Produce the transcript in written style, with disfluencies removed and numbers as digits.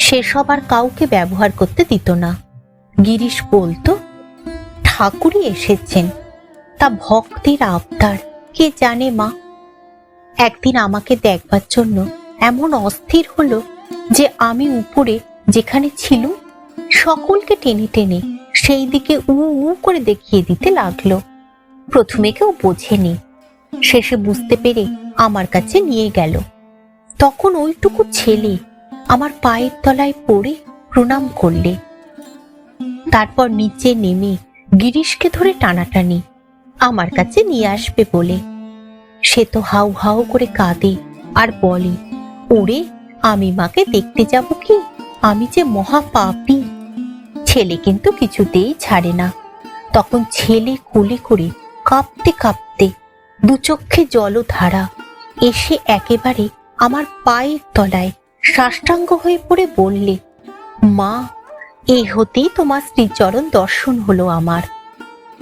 সেসব আর কাউকে ব্যবহার করতে দিত না। গিরিশ বলতো, ঠাকুরই এসেছেন, তা ভক্তির আবদার কে জানে মা। একদিন আমাকে দেখবার জন্য এমন অস্থির হলো যে আমি উপরে যেখানে ছিল সকলকে টেনে টেনে সেই দিকে উ উ করে দেখিয়ে দিতে লাগলো। প্রথমে কেউ বোঝেনি, শেষে বুঝতে পেরে আমার কাছে নিয়ে গেল। তখন ওইটুকু ছেলে আমার পায়ের তলায় পড়ে প্রণাম করলে। তারপর নিচে নেমে গিরিশকে ধরে টানাটানি আমার কাছে নিয়ে আসবে বলে। সে তো হাউ হাউ করে কাঁদে আর বলে, ওরে আমি মাকে দেখতে যাব কি, আমি যে মহা পাপী। ছেলে কিন্তু কিছুতেই ছাড়ে না। তখন ছেলে কোলে করে কাঁপতে কাঁপতে দু চক্ষে জলধারা এসে একেবারে আমার পায়ের তলায় সাষ্টাঙ্গ হয়ে পড়ে বললে, মা, এ হতেই তোমার শ্রীচরণ দর্শন হলো আমার।